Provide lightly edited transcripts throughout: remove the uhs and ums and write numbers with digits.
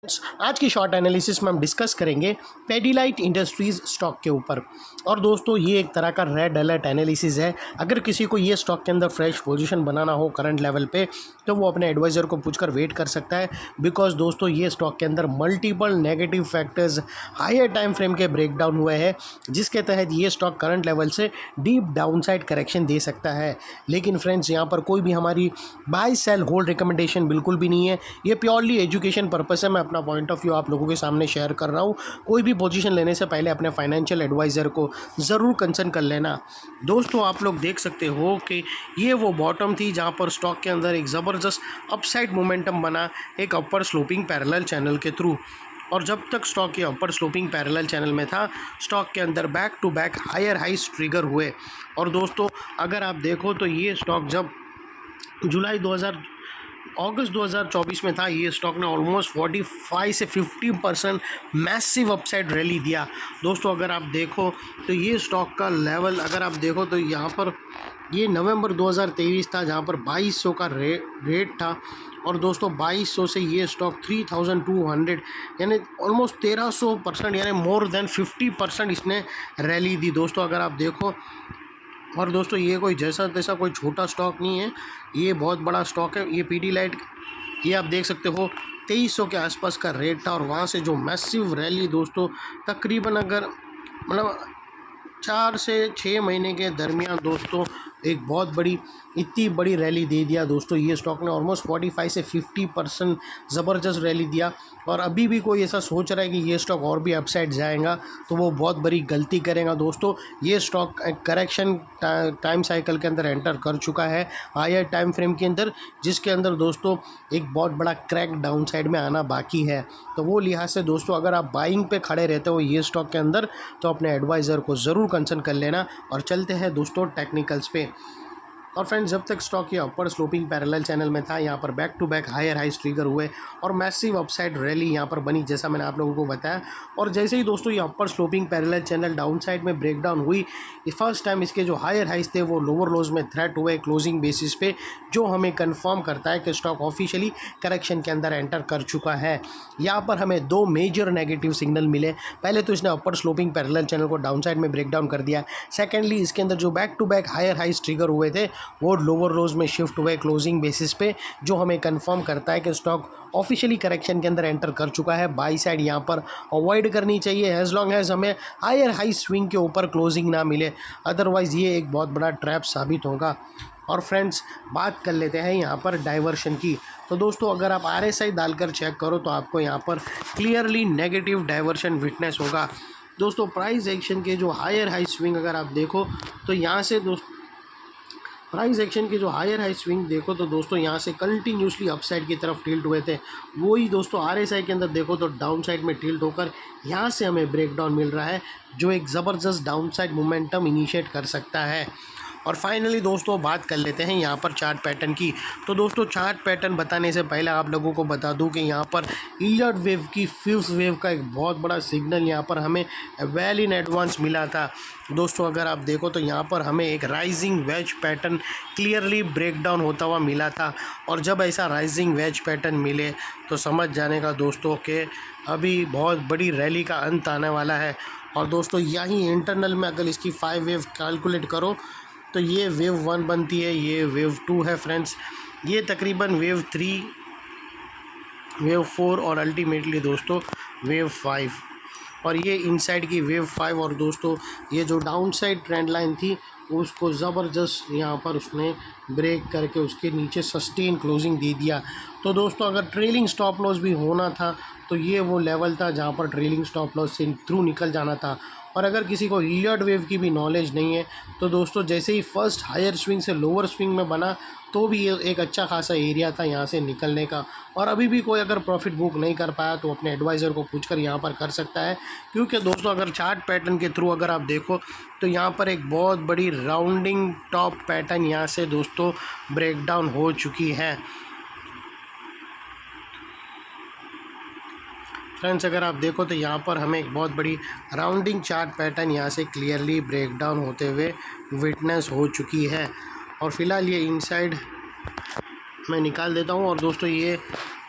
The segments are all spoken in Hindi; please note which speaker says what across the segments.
Speaker 1: आज की शॉर्ट एनालिसिस में हम डिस्कस करेंगे पेडिलाइट इंडस्ट्रीज़ स्टॉक के ऊपर। और दोस्तों ये एक तरह का रेड अलर्ट एनालिसिस है। अगर किसी को ये स्टॉक के अंदर फ्रेश पोजीशन बनाना हो करंट लेवल पे तो वो अपने एडवाइज़र को पूछकर वेट कर सकता है, बिकॉज दोस्तों ये स्टॉक के अंदर multiple negative factors higher time frame के ब्रेकडाउन हुए हैं, जिसके तहत ये स्टॉक करंट लेवल से डीप डाउनसाइड करेक्शन दे सकता है। लेकिन फ्रेंड्स यहाँ पर कोई भी हमारी बाय सेल होल्ड रिकमेंडेशन बिल्कुल भी नहीं है। ये प्योरली एजुकेशन पर्पस है। मैं अपना पॉइंट ऑफ व्यू आप लोगों के सामने शेयर कर रहा हूँ। कोई भी पोजीशन लेने से पहले अपने फाइनेंशियल एडवाइज़र को ज़रूर कंसर्न कर लेना। दोस्तों आप लोग देख सकते हो कि ये वो बॉटम थी जहाँ पर स्टॉक के अंदर एक ज़बरदस्त अपसाइड मोमेंटम बना एक अपर स्लोपिंग पैरेलल चैनल के थ्रू। और जब तक स्टॉक ये अपर स्लोपिंग पैरेलल चैनल में था, स्टॉक के अंदर back to back higher highs trigger हुए। और दोस्तों अगर आप देखो तो ये स्टॉक जब अगस्त 2024 में था, ये स्टॉक ने ऑलमोस्ट 45 से 50% मैसिव अपसाइड रैली दिया। दोस्तों अगर आप देखो तो ये स्टॉक का लेवल अगर आप देखो तो यहाँ पर ये नवंबर 2023 था जहाँ पर 2200 का रेट था। और दोस्तों 2200 से ये स्टॉक 3200 यानी ऑलमोस्ट 1300% यानी मोर देन 50% इसने रैली दी। दोस्तों अगर आप देखो, और दोस्तों ये कोई जैसा तैसा कोई छोटा स्टॉक नहीं है, ये बहुत बड़ा स्टॉक है। ये पीडीलाइट ये आप देख सकते हो 2300 के आसपास का रेट था, और वहाँ से जो मैसिव रैली दोस्तों तकरीबन अगर मतलब 4 से 6 महीने के दरमियान दोस्तों एक बहुत बड़ी इतनी बड़ी रैली दे दिया। दोस्तों ये स्टॉक ने ऑलमोस्ट 45 से 50% ज़बरदस्त रैली दिया। और अभी भी कोई ऐसा सोच रहा है कि ये स्टॉक और भी अपसाइड जाएगा तो वो बहुत बड़ी गलती करेगा। दोस्तों ये स्टॉक करेक्शन टाइम साइकिल के अंदर एंटर कर चुका है हायर टाइम फ्रेम के अंदर, जिसके अंदर दोस्तों एक बहुत बड़ा क्रैक डाउन साइड में आना बाकी है। तो वो लिहाज से दोस्तों अगर आप बाइंग पे खड़े रहते हो ये स्टॉक के अंदर तो अपने एडवाइज़र को ज़रूर कंसर्न कर लेना। और चलते हैं दोस्तों टेक्निकल्स पे। और फ्रेंड्स जब तक स्टॉक ये अपर स्लोपिंग पैरेलल चैनल में था, यहाँ पर back to back higher highs trigger हुए और मैसिव अपसाइड रैली यहाँ पर बनी, जैसा मैंने आप लोगों को बताया। और जैसे ही दोस्तों ये upper sloping parallel channel downside में ब्रेकडाउन हुई, फर्स्ट टाइम इसके जो हायर हाइस थे वो लोअर लोज में थ्रेट हुए क्लोजिंग बेसिस पे, जो हमें कंफर्म करता है कि स्टॉक ऑफिशियली करेक्शन के अंदर एंटर कर चुका है। यहाँ पर हमें दो मेजर नेगेटिव सिग्नल मिले। पहले तो इसने अपर स्लोपिंग पैरेलल चैनल को डाउन साइड में ब्रेकडाउन कर दिया। सेकेंडली इसके अंदर जो back to back higher highs trigger हुए थे वो लोअर रोज में शिफ्ट हुए क्लोजिंग बेसिस पे, जो हमें कंफर्म करता है कि स्टॉक ऑफिशियली करेक्शन के अंदर एंटर कर चुका है। बाई साइड यहाँ पर अवॉइड करनी चाहिए एज लॉन्ग एज हमें हायर हाई स्विंग के ऊपर क्लोजिंग ना मिले, अदरवाइज़ ये एक बहुत बड़ा ट्रैप साबित होगा। और फ्रेंड्स बात कर लेते हैं यहाँ पर डाइवर्शन की। तो दोस्तों अगर आप RSI डालकर चेक करो तो आपको यहाँ पर क्लियरली नेगेटिव डाइवर्शन विटनेस होगा। दोस्तों प्राइस एक्शन के जो हायर हाई स्विंग अगर आप देखो तो यहाँ से प्राइस एक्शन के जो हायर हाई स्विंग देखो तो दोस्तों यहाँ से कंटिन्यूसली अपसाइड की तरफ टिल्ट हुए थे। वही दोस्तों RSI के अंदर देखो तो डाउन साइड में टिल्ट होकर यहाँ से हमें ब्रेकडाउन मिल रहा है, जो एक ज़बरदस्त डाउन साइड मोमेंटम इनिशिएट कर सकता है। और फाइनली दोस्तों बात कर लेते हैं यहाँ पर चार्ट पैटर्न की। तो दोस्तों चार्ट पैटर्न बताने से पहले आप लोगों को बता दूं कि यहाँ पर इलियट वेव की फिफ्थ वेव का एक बहुत बड़ा सिग्नल यहाँ पर हमें वेल इन एडवांस मिला था। दोस्तों अगर आप देखो तो यहाँ पर हमें एक rising veg pattern clearly breakdown होता हुआ मिला था। और जब ऐसा राइजिंग वेज पैटर्न मिले तो समझ जाने का दोस्तों कि अभी बहुत बड़ी रैली का अंत आने वाला है। और दोस्तों यहीं इंटरनल में अगर इसकी 5 वेव कैलकुलेट करो तो ये वेव 1 बनती है, ये वेव 2 है फ्रेंड्स, ये तकरीबन वेव 3, वेव 4 और अल्टीमेटली दोस्तों वेव 5, और ये इनसाइड की वेव 5। और दोस्तों ये जो डाउन साइड ट्रेंड लाइन थी उसको ज़बरदस्त यहाँ पर उसने ब्रेक करके उसके नीचे सस्टेन क्लोजिंग दे दिया। तो दोस्तों अगर ट्रेलिंग स्टॉप लॉस भी होना था तो ये वो लेवल था जहाँ पर ट्रेलिंग स्टॉप लॉस से थ्रू निकल जाना था। और अगर किसी को इलियट वेव की भी नॉलेज नहीं है तो दोस्तों जैसे ही फर्स्ट हायर स्विंग से लोअर स्विंग में बना तो भी ये एक अच्छा खासा एरिया था यहाँ से निकलने का। और अभी भी कोई अगर प्रॉफिट बुक नहीं कर पाया तो अपने एडवाइज़र को पूछकर यहाँ पर कर सकता है, क्योंकि दोस्तों अगर चार्ट पैटर्न के थ्रू अगर आप देखो तो यहाँ पर एक बहुत बड़ी राउंडिंग टॉप पैटर्न यहाँ से दोस्तों ब्रेकडाउन हो चुकी है। फ्रेंड्स अगर आप देखो तो यहाँ पर हमें एक बहुत बड़ी राउंडिंग चार्ट पैटर्न यहाँ से क्लियरली ब्रेकडाउन होते हुए विटनेस हो चुकी है। और फिलहाल ये इनसाइड मैं निकाल देता हूँ। और दोस्तों ये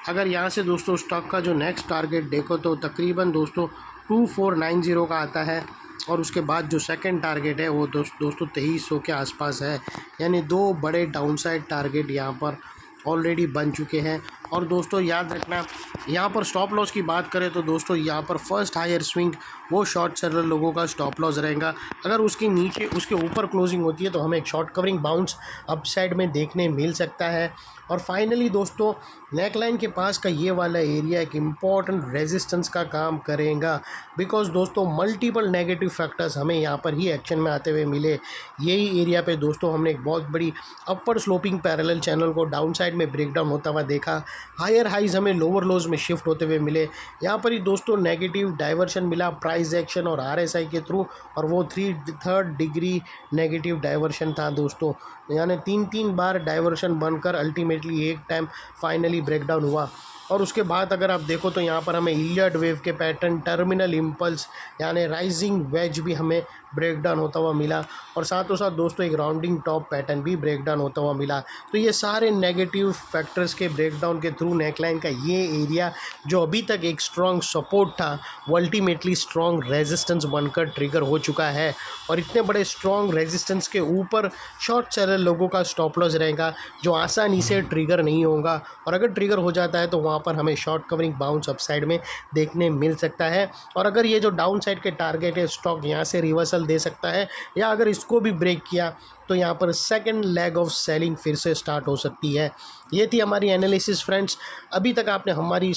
Speaker 1: अगर यहाँ से दोस्तों स्टॉक का जो नेक्स्ट टारगेट देखो तो तकरीबन दोस्तों 2490 का आता है, और उसके बाद जो सेकंड टारगेट है वो दोस्तों 2300 के आसपास है। यानी दो बड़े डाउनसाइड टारगेट यहाँ पर ऑलरेडी बन चुके हैं। और दोस्तों याद रखना, यहाँ पर स्टॉप लॉस की बात करें तो दोस्तों यहाँ पर फर्स्ट हायर स्विंग वो शॉर्ट सेलर लोगों का स्टॉप लॉस रहेगा। अगर उसके नीचे उसके ऊपर क्लोजिंग होती है तो हमें एक शॉर्ट कवरिंग बाउंस अपसाइड में देखने मिल सकता है। और फाइनली दोस्तों नेकलाइन के पास का ये वाला एरिया एक इम्पॉर्टेंट रेजिस्टेंस का काम करेगा, बिकॉज दोस्तों मल्टीपल नेगेटिव फैक्टर्स हमें यहाँ पर ही एक्शन में आते हुए मिले। यही एरिया पे दोस्तों हमने एक बहुत बड़ी अपर स्लोपिंग पैरेलल चैनल को डाउन साइड में ब्रेक डाउन होता हुआ देखा। हायर हाइज हमें लोअर लोज में शिफ्ट होते हुए मिले। यहाँ पर ही दोस्तों नेगेटिव डाइवर्शन मिला प्राइस एक्शन और RSI के थ्रू, और वो थर्ड डिग्री नेगेटिव डाइवर्शन था दोस्तों। यानी 3 बार डाइवर्शन बनकर अल्टीमेटली एक टाइम फाइनली ब्रेकडाउन हुआ। और उसके बाद अगर आप देखो तो यहाँ पर हमें इलियड वेव के पैटर्न, टर्मिनल इम्पल्स यानी राइजिंग वेज भी हमें ब्रेकडाउन होता हुआ मिला, और साथों साथ दोस्तों एक राउंडिंग टॉप पैटर्न भी ब्रेकडाउन होता हुआ मिला। तो ये सारे नेगेटिव फैक्टर्स के ब्रेकडाउन के थ्रू नेकलाइन का ये एरिया जो अभी तक एक स्ट्रॉन्ग सपोर्ट था वो अल्टीमेटली स्ट्रॉन्ग रेजिस्टेंस बनकर ट्रिगर हो चुका है। और इतने बड़े स्ट्रॉन्ग रेजिस्टेंस के ऊपर शॉर्ट सेलर लोगों का स्टॉप लॉस रहेगा जो आसानी से ट्रिगर नहीं होगा, और अगर ट्रिगर हो जाता है तो वहाँ पर हमें शॉर्ट कवरिंग बाउंस अपसाइड में देखने मिल सकता है। और अगर ये जो डाउन साइड के टारगेट है स्टॉक यहाँ से रिवर्सल दे सकता है, या अगर इसको भी ब्रेक किया तो यहाँ पर सेकंड लेग ऑफ सेलिंग फिर से स्टार्ट हो सकती है। ये थी हमारी एनालिसिस फ्रेंड्स। अभी तक आपने हमारी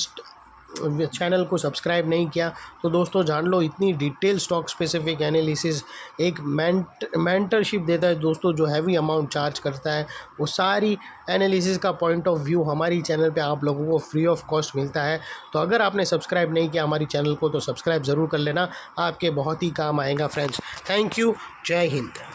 Speaker 1: चैनल को सब्सक्राइब नहीं किया तो दोस्तों जान लो, इतनी डिटेल स्टॉक स्पेसिफिक एनालिसिस एक मेंटरशिप देता है दोस्तों, जो हैवी अमाउंट चार्ज करता है। वो सारी एनालिसिस का पॉइंट ऑफ व्यू हमारी चैनल पे आप लोगों को फ्री ऑफ कॉस्ट मिलता है। तो अगर आपने सब्सक्राइब नहीं किया हमारी चैनल को तो सब्सक्राइब ज़रूर कर लेना, आपके बहुत ही काम आएगा फ्रेंड्स। थैंक यू, जय हिंद।